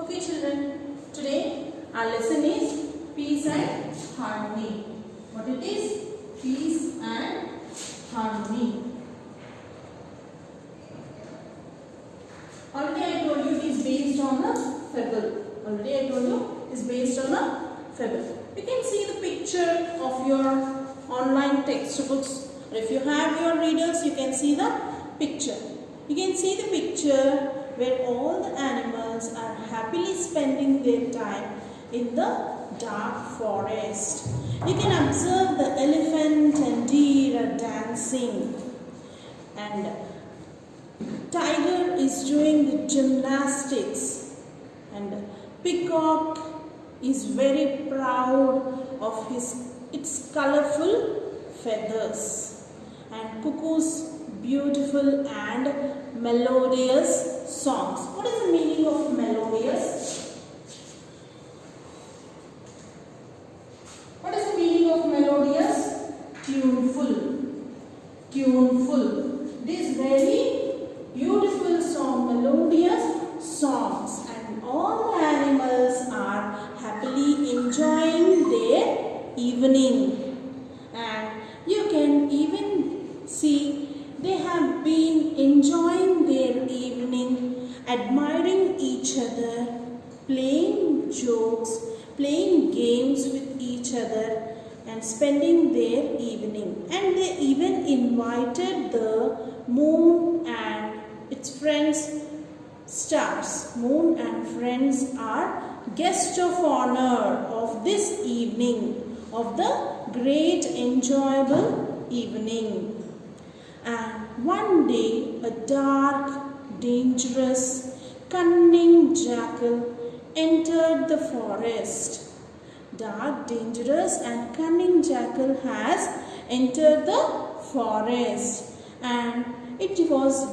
Okay children, today our lesson is peace and harmony. What it is? Peace and harmony. Already I told you it is based on a fable. You can see the picture of your online textbooks. Or if you have your readers, you can see the picture. You can see the picture where all the animals are happily spending their time in the dark forest. You can observe the elephant and deer are dancing, and tiger is doing the gymnastics, and peacock is very proud of its colorful feathers, and cuckoo's beautiful and melodious songs. What is the meaning of melodious? What is the meaning of melodious? Tuneful. Tuneful. This very beautiful song, melodious songs, and all the animals are happily enjoying their evening. And you can even see they have been enjoying their evening, admiring each other, playing jokes, playing games with each other, and spending their evening. And they even invited the moon and its friends, stars. Moon and friends are guests of honor of this evening, of the great enjoyable evening. And one day a dark, dangerous, cunning jackal entered the forest. Dark, dangerous and cunning jackal has entered the forest, and it was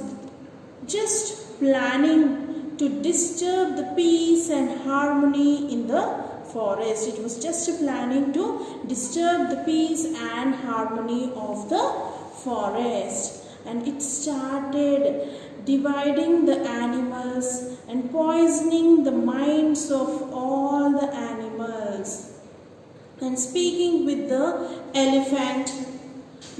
just planning to disturb the peace and harmony in the forest. It was just planning to disturb the peace and harmony of the forest, and it started dividing the animals and poisoning the minds of all the animals, and speaking with the elephant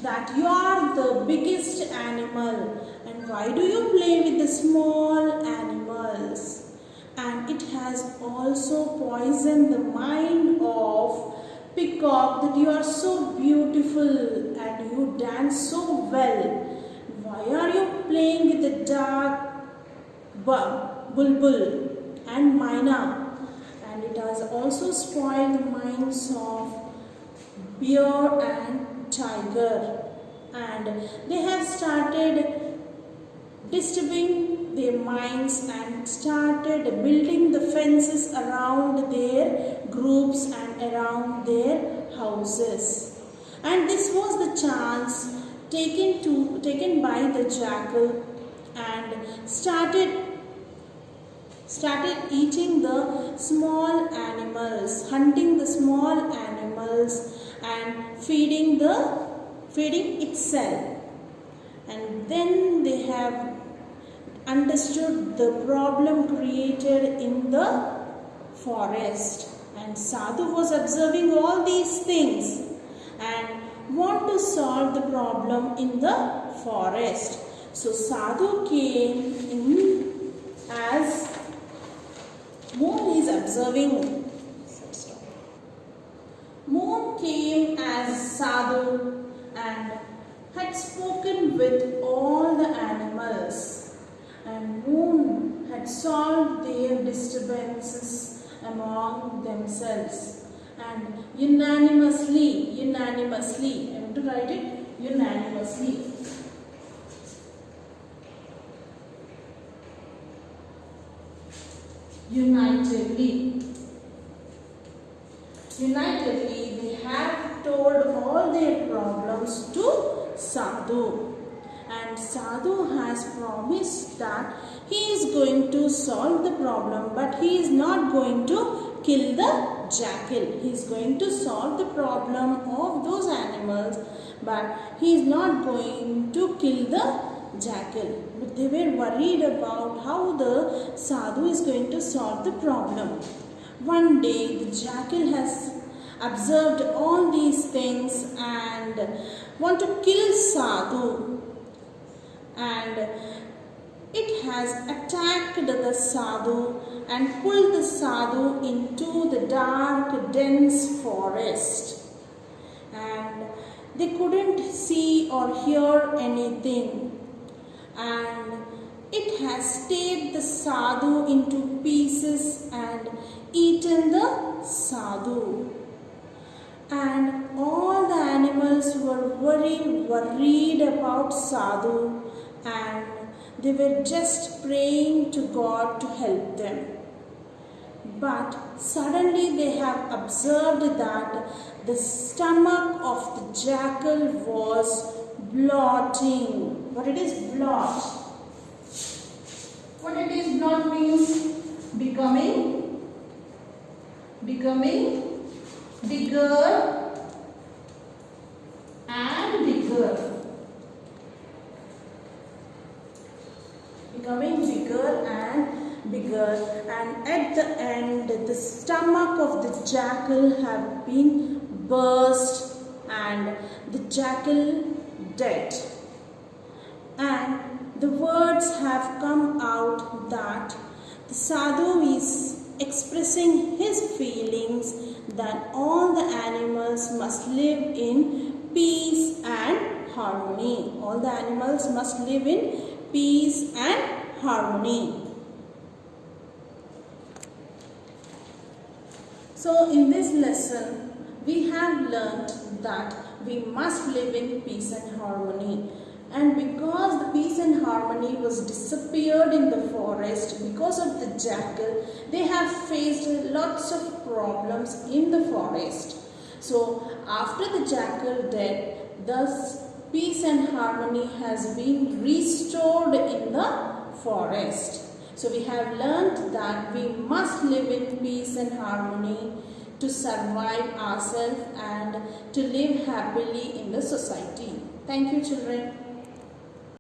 that you are the biggest animal, and why do you play with the small animals? And it has also poisoned the mind of peacock, that you are so beautiful and you dance so well. Why are you playing with the dark bulbul and myna? And it has also spoiled the minds of bear and tiger, and they have started disturbing their minds and started building the fences around their groups and around their houses. And this was the chance taken by the jackal, and started eating the small animals, hunting the small animals and feeding itself. And then they have understood the problem created in the forest, and Sadhu was observing all these things and want to solve the problem in the forest. So Sadhu came in as Moon is observing. Moon came as Sadhu and had spoken with all the animals, and Moon had solved their disturbances among themselves, and unanimously, I want to write it, unanimously. Unitedly, they have told all their problems to Sadhu, and Sadhu has promised that he is going to solve the problem, but he is not going to kill the jackal. He is going to solve the problem of those animals, but he is not going to kill the jackal. But they were worried about how the sadhu is going to solve the problem. One day the jackal has observed all these things and want to kill sadhu, and it has attacked the sadhu and pulled the sadhu into the dark, dense forest. And they couldn't see or hear anything. And it has teared the sadhu into pieces and eaten the sadhu. And all the animals were very worried about sadhu, and they were just praying to God to help them. But suddenly they have observed that the stomach of the jackal was blotting. What it is? Blot. What it is? Blot means becoming bigger and bigger. Becoming bigger and bigger, and at the end the stomach of the jackal have been burst and the jackal dead. And the words have come out that the sadhu is expressing his feelings that all the animals must live in peace and harmony. All the animals must live in peace and harmony. So in this lesson we have learnt that we must live in peace and harmony. And because the peace and harmony was disappeared in the forest because of the jackal, they have faced lots of problems in the forest. So after the jackal dead, thus peace and harmony has been restored in the forest. So we have learnt that we must live in peace and harmony to survive ourselves and to live happily in the society. Thank you, children.